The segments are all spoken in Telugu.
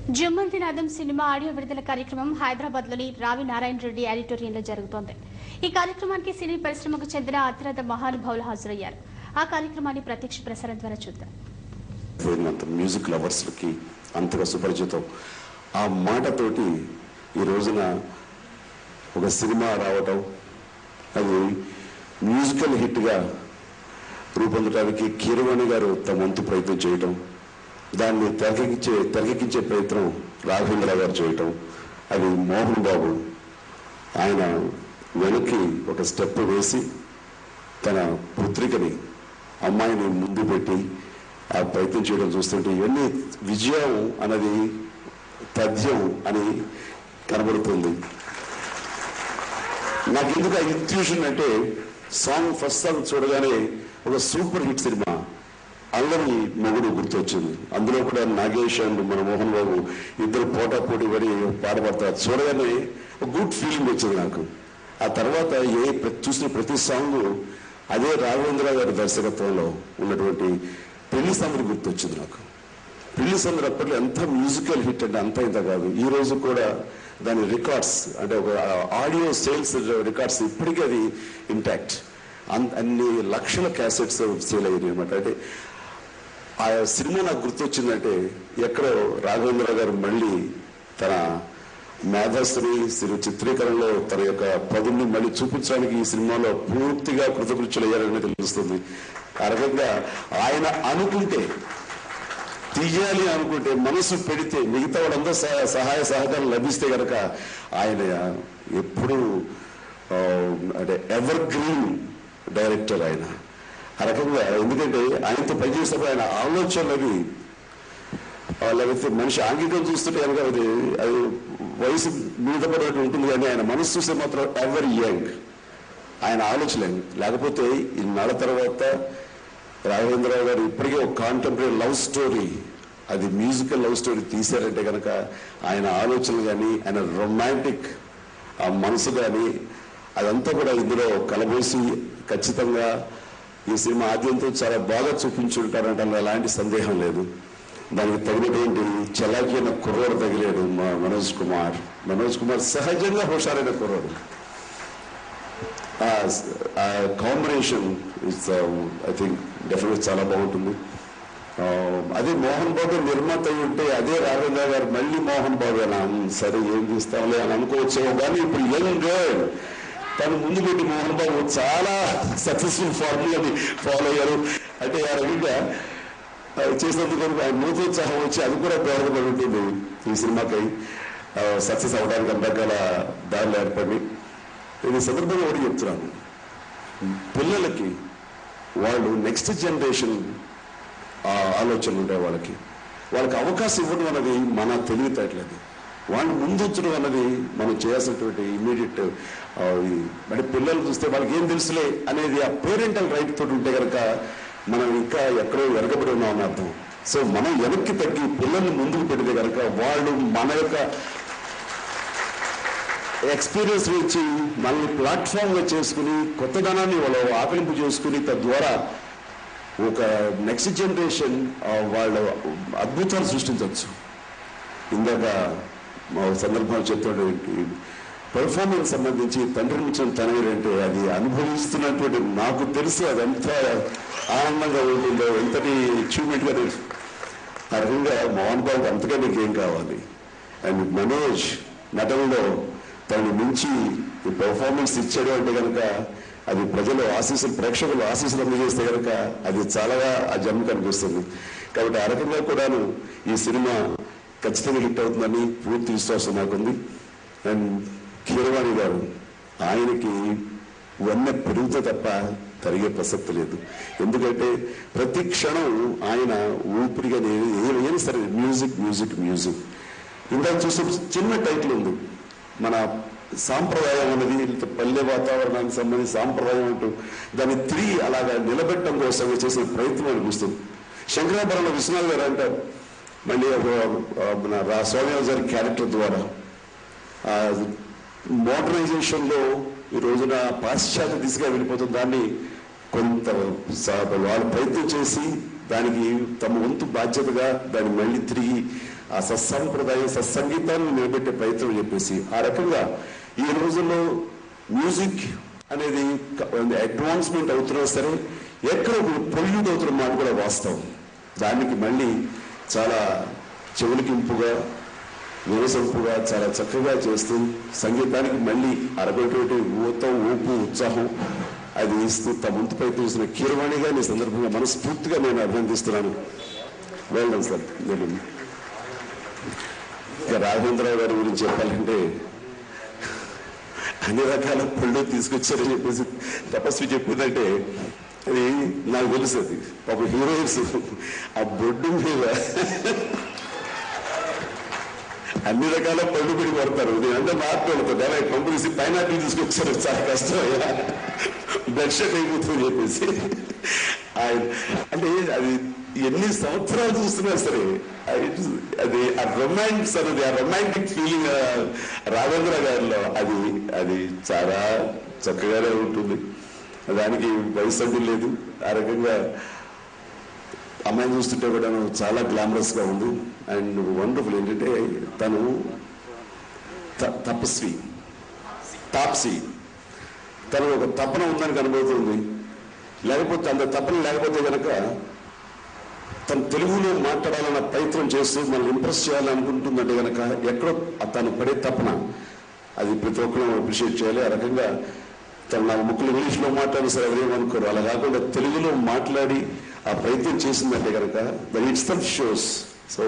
జమ్మంతినాదం సినిమా ఆడియో విడుదల కార్యక్రమం హైదరాబాద్లోని రావి నారాయణ రెడ్డి ఆడిటోరియంలో జరుగుతోంది. ఈ కార్యక్రమానికి సినీ పరిశ్రమకు చెందిన అతిరథ మహానుభావులు హాజరయ్యారు. ఆ కార్యక్రమాన్ని ప్రత్యక్ష ప్రసారం ద్వారా చూద్దాం. మ్యూజిక్ లవర్స్ కి అంతగా సుపరిచితం. ఆ మాటతోటి ఈ రోజున ఒక సినిమా రావటం, అది మ్యూజికల్ హిట్ గా రూపొందడానికి కీరవాణి గారు తమ వంతు ప్రయత్నం చేయటం, దాన్ని తెరకెక్కించే ప్రయత్నం రాఘవేంద్ర గారు చేయటం, అది మోహన్ బాబు ఆయన వెనక్కి ఒక స్టెప్ వేసి తన పుత్రికని అమ్మాయిని ముందు పెట్టి ఆ ప్రయత్నం చేయడం చూస్తుంటే ఇవన్నీ విజయం అన్నది తథ్యం అని కనబడుతుంది. నాకు ఎందుకు ఆ ఇన్ట్యూషన్ అంటే, సాంగ్ ఫస్ట్ సాంగ్ చూడగానే ఒక సూపర్ హిట్ సినిమా అల్లరి మొగుడు గుర్తొచ్చింది. అందులో కూడా నాగేష్ అండ్ మన మోహన్ బాబు ఇద్దరు పోటాపోటీ పడి పాట పాడతారు. చూడగానే ఒక గుడ్ ఫీలింగ్ వచ్చింది నాకు. ఆ తర్వాత చూసిన ప్రతి సాంగ్ అదే రాఘవేంద్ర గారి దర్శకత్వంలో ఉన్నటువంటి పెళ్లి సందడి గుర్తొచ్చింది నాకు. పెళ్లి సందడి అప్పట్లో ఎంత మ్యూజికల్ హిట్ అంటే అంత ఇంత కాదు. ఈ రోజు కూడా దాని రికార్డ్స్ అంటే ఒక ఆడియో సేల్స్ రికార్డ్స్ ఇప్పటికీ అది ఇంటాక్ట్. అన్ని లక్షల క్యాసెట్స్ సేల్ అయ్యాయి అనమాట. అంటే ఆ సినిమా నాకు గుర్తొచ్చిందంటే, ఎక్కడో రాఘవేంద్ర గారు మళ్ళీ తన మేధస్సుని చిత్రీకరణలో తన యొక్క పదుని మళ్ళీ చూపించడానికి ఈ సినిమాలో పూర్తిగా కృతకృత్యులయ్యారని తెలుస్తుంది. ఆ రకంగా ఆయన అనుకుంటే, తీయాలి అనుకుంటే, మనసు పెడితే మిగతా వాళ్ళందరూ సహాయ సహకారం లభిస్తే కనుక ఆయన ఎప్పుడు అంటే ఎవర్ గ్రీన్ డైరెక్టర్ ఆయన. ఆ రకంగా ఎందుకంటే ఆయనతో పనిచేసినప్పుడు ఆయన ఆలోచనలు లేకపోతే మనిషి ఆంగికం చూస్తుంటే కనుక అది వయసు మీద పడినట్టు ఉంటుంది, కానీ ఆయన మనసు చూస్తే మాత్రం ఎవర్ యంగ్. ఆయన ఆలోచన లేకపోతే ఇన్నాళ్ళ తర్వాత రాఘవేంద్రరావు గారు ఇప్పటికే ఒక కాంటెంపరీ లవ్ స్టోరీ, అది మ్యూజికల్ లవ్ స్టోరీ తీశారంటే కనుక ఆయన ఆలోచనలు కానీ ఆయన రొమాంటిక్ ఆ మనసు కానీ అదంతా కూడా ఇందులో కలబోసి ఖచ్చితంగా ఈ సినిమా ఆద్యంతో చాలా బాగా చూపించుంటారంటే ఎలాంటి సందేహం లేదు. దానికి తగినటువంటి చలాకీ అయిన కుర్రోడు తగిలేడు మనోజ్ కుమార్ సహజంగా హుషారైన కుర్రోడు. ఆ combination it's I think definite చాలా బాగుంటుంది. అదే మోహన్ బాబు నిర్మాత అయి ఉంటే అదే రాఘవేంద్ర గారు మళ్ళీ మోహన్ బాబు అని సరే ఏం తీస్తాంలే అని అనుకోవచ్చేమో, కానీ ఇప్పుడు యంగ్ గర్ల్ తను ముందు పెట్టి మోహన్ బాబు చాలా సక్సెస్ఫుల్ ఫార్ములాని ఫాలో అయ్యారు. అంటే ఆ రకంగా చేసినందుకు ఆయన నూతోత్సాహం వచ్చి అది కూడా దోహదపడి ఉంటుంది ఈ సినిమాకై సక్సెస్ అవడానికి అన్ని రకాల దారులు ఏర్పడి. నేను సందర్భంగా ఒకటి చెప్తున్నాను, పిల్లలకి వాళ్ళు నెక్స్ట్ జనరేషన్ ఆలోచనలు ఉంటాయి, వాళ్ళకి అవకాశం ఇవ్వడం అన్నది మన తెలివితేటలేదు. వాళ్ళు ముందుంచడం అన్నది మనం చేయాల్సినటువంటి ఇమీడియట్. అంటే పిల్లలు చూస్తే వాళ్ళకి ఏం తెలుసులే అనేది ఆ పేరెంటల్ రైట్ తోటి ఉంటే కనుక మనం ఇంకా ఎక్కడో వెనకబడి ఉన్నామని అర్థం. సో మనం వెనక్కి తగ్గి పిల్లల్ని ముందుకు పెడితే కనుక వాళ్ళు మన యొక్క ఎక్స్పీరియన్స్ నుంచి మనల్ని ప్లాట్ఫామ్గా చేసుకుని కొత్తదనాన్ని వాళ్ళు ఆకలింపు చేసుకుని తద్వారా ఒక నెక్స్ట్ జనరేషన్ వాళ్ళు అద్భుతాలు సృష్టించవచ్చు. ఇందాక మా సందర్భంలో చెప్తాడు పెర్ఫార్మెన్స్ సంబంధించి తండ్రిని ఇచ్చిన తనవేంటే అది అనుభవిస్తున్నటువంటి నాకు తెలుసు అది ఎంత ఆనందంగా ఉంటుందో, ఎంతటి అచీవ్మెంట్గా తెలుసు. ఆ రకంగా మోహన్ బాబు అంతగా నీకేం కావాలి. అండ్ మనోజ్ నటనలో తనని మించి ఈ పెర్ఫార్మెన్స్ ఇచ్చాడు అంటే కనుక అది ప్రజలు ఆశీస్సులు, ప్రేక్షకులు ఆశీస్సులు అందజేస్తే కనుక అది చాలా ఆ జన్మ కనిపిస్తుంది. కాబట్టి ఆ రకంగా కూడాను ఈ సినిమా ఖచ్చితంగా హిట్ అవుతుందని పూర్తి విశ్వాసం నాకుంది. అండ్ కీరవాణి గారు ఆయనకి ఇవన్నీ పెరిగితే తప్ప తరిగే ప్రసక్తి లేదు. ఎందుకంటే ప్రతి క్షణం ఆయన ఊపిరిగా ఏమైనా సరే మ్యూజిక్ మ్యూజిక్ మ్యూజిక్. ఇందాక చూసే చిన్న టైటిల్ ఉంది, మన సాంప్రదాయం అనేది పల్లె వాతావరణానికి సంబంధించి సాంప్రదాయం అంటూ దాన్ని తిరిగి అలాగా నిలబెట్టడం కోసం చేసిన ప్రయత్నం అనిపిస్తుంది. శంకరాభరణంలో విశ్వనాథ్ గారు అంటారు, మళ్ళీ మన సోమయాజు గారి క్యారెక్టర్ ద్వారా మోడర్నైజేషన్లో ఈ రోజున పాశ్చాత్య దిశగా వెళ్ళిపోతుంది. దాన్ని కొంత వాళ్ళు ప్రయత్నం చేసి దానికి తమ వంతు బాధ్యతగా దాన్ని మళ్ళీ తిరిగి ఆ సత్సంప్రదాయం సత్సంగీతాన్ని నిలబెట్టే ప్రయత్నం చెప్పేసి ఆ రకంగా ఈ రోజుల్లో మ్యూజిక్ అనేది అడ్వాన్స్మెంట్ అవుతున్నా సరే ఎక్కడ పొల్యూట్ అవుతున్న మాట కూడా వాస్తవం. దానికి మళ్ళీ చాలా చెవులకింపుగా వినసొంపుగా చాలా చక్కగా చేస్తూ సంగీతానికి మళ్ళీ అరగటువంటి ఊపు ఉత్సాహం అది ఇస్తూ తమ వంతు ప్రయత్నం చేసిన కీరవాణిగా ఈ సందర్భంగా మనస్ఫూర్తిగా నేను అభినందిస్తున్నాను. Well done sir. నేను ఇక రాఘవేంద్రరావు గారి గురించి చెప్పాలంటే అన్ని రకాల పళ్ళు తీసుకొచ్చారని చెప్పేసి తపస్వి చెప్పిందంటే అది నాకు తెలుసు. అది పాప హీరోయిన్స్ ఆ బొడ్డు మీద అన్ని రకాల పళ్ళు పెట్టి కొడతారు. నేనంతా మాట్లాడుతాను అలా పంపు తీసి పైనాపిల్ తీసుకొచ్చారు, చాలా కష్టం బ్లడ్ షెడ్ అయిపోతుంది చెప్పేసి. అంటే అది ఎన్ని సంవత్సరాలు చూస్తున్నా సరే అది ఆ రొమాన్స్ అనేది ఆ రొమాంటిక్ ఫీలింగ్ రాఘవేంద్ర గారిలో అది చాలా చక్కగానే ఉంటుంది. దానికి వయసు అంటూ లేదు. ఆ రకంగా అమ్మాయిని చూస్తుంటే కూడా చాలా గ్లామరస్ గా ఉంది అండ్ వండర్ఫుల్. ఏంటంటే తను తాప్సీ తను ఒక తపన ఉందని కనబడుతుంది. లేకపోతే అంత తపన లేకపోతే కనుక తను తెలుగులో మాట్లాడాలన్న ప్రయత్నం చేస్తూ మనల్ని ఇంప్రెస్ చేయాలనుకుంటుందంటే కనుక ఎక్కడో తను పడే తపన అది ప్రతి ఒక్కరూ అప్రిషియేట్ చేయాలి. ఆ రకంగా తను నాకు ముక్కులు ఇంగ్లీష్లో మాట్లాడిన సరే అదేమనుకోరు, అలా కాకుండా తెలుగులో మాట్లాడి ఆ ప్రయత్నం చేసిందంటే కనుక that it's self shows. So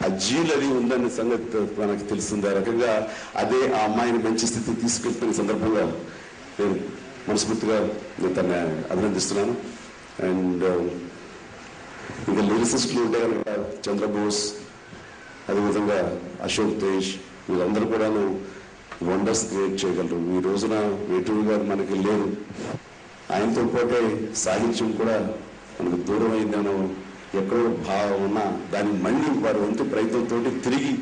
ఆ జీల్ అది ఉందనే సంగతి మనకు తెలుస్తుంది. ఆ రకంగా అదే ఆ అమ్మాయిని మంచి స్థితికి తీసుకెళ్తున్న సందర్భంగా నేను మనస్ఫూర్తిగా నేను తనని అభినందిస్తున్నాను. అండ్ ఇంకా లిరిసిస్టులు ఉంటే కనుక చంద్రబోస్, అదేవిధంగా అశోక్ తేజ్, వీళ్ళందరూ కూడాను వండర్స్ క్రియేట్ చేయగలరు. ఈ రోజున వేటూరి గారు మనకి లేరు, ఆయనతో పాటే సాహిత్యం కూడా మనకు దూరం అయిందనో ఎక్కడో భావం ఉన్నా దాన్ని మళ్ళీ వారి వంతు ప్రయత్నంతో తిరిగి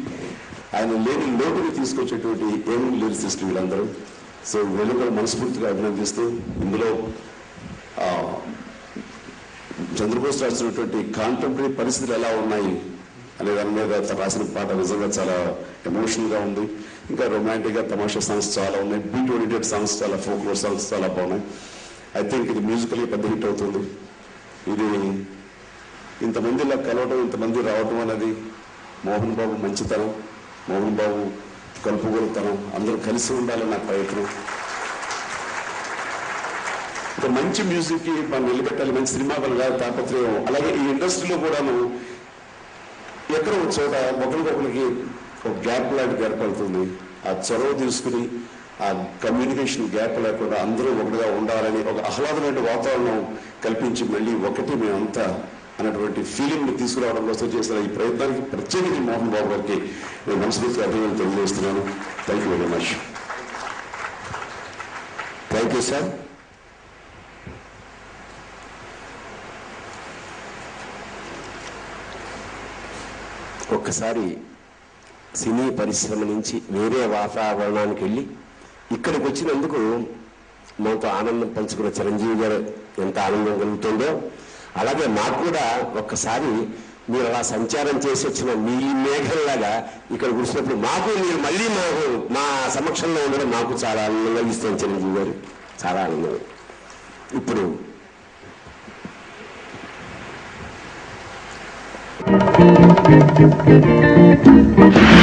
ఆయన లేని లోటుని తీసుకొచ్చేటువంటి ఏం లిరిసిస్టులు వీళ్ళందరూ. సో వీళ్ళు కూడా మనస్ఫూర్తిగా అభినందిస్తూ ఇందులో చంద్రబోస్ రాసినటువంటి కాంటెంపరీ పరిస్థితులు ఎలా ఉన్నాయి అనే దాని మీద రాసిన పాట నిజంగా చాలా ఎమోషనల్ గా ఉంది. ఇంకా రొమాంటిక్ గా తమాషా సాంగ్స్ చాలా ఉన్నాయి, బీట్ ఓరియంటెడ్ సాంగ్స్ చాలా, ఫోక్ సాంగ్స్ చాలా బాగున్నాయి. ఐ థింక్ ఇది మ్యూజికల్లీ పెద్ద హిట్ అవుతుంది. ఇది ఇంతమంది ఇలా కలవటం, ఇంతమంది రావటం అనేది మోహన్ బాబు మంచితనం, మోహన్ బాబు కలుపుగోలుతనం, అందరూ కలిసి ఉండాలని నా ప్రయత్నం. ఒక మంచి మ్యూజిక్ కి మనం నిలబెట్టాలి, మంచి సినిమా వల్ల తాపత్రయం. అలాగే ఈ ఇండస్ట్రీలో కూడాను ఎక్కడో ఒక చోట ఒకరికొకరికి ఒక గ్యాప్ లాంటిది ఏర్పడుతుంది. ఆ చొరవ తీసుకుని ఆ కమ్యూనికేషన్ గ్యాప్ లేకుండా అందరూ ఒకటిగా ఉండాలని ఒక ఆహ్లాదమైన వాతావరణం కల్పించి మళ్ళీ ఒకటి మేమంతా అన్నటువంటి ఫీలింగ్ ని తీసుకురావడం కోసం చేసిన ఈ ప్రయత్నానికి ప్రత్యేకించి మోహన్ బాబు గారికి నేను మనస్ఫూర్తిగా అభినందనలు తెలియజేస్తున్నాను. Thank you very much. Thank you sir. ఒక్కసారి సినీ పరిశ్రమ నుంచి వేరే వాతావరణానికి వెళ్ళి ఇక్కడికి వచ్చినందుకు మాతో ఆనందం పంచుకున్న చిరంజీవి గారు ఎంత ఆనందం కలుగుతుందో, అలాగే మాకు కూడా ఒక్కసారి మీరు అలా సంచారం చేసి వచ్చిన మీ మేఘంలాగా ఇక్కడ కూర్చున్నప్పుడు మాకు మీరు మళ్ళీ మా సమక్షంలో ఉండడం మాకు చాలా ఆనందంగా ఇస్తాం. చిరంజీవి గారు చాలా ఆనందం. ఇప్పుడు Thank you.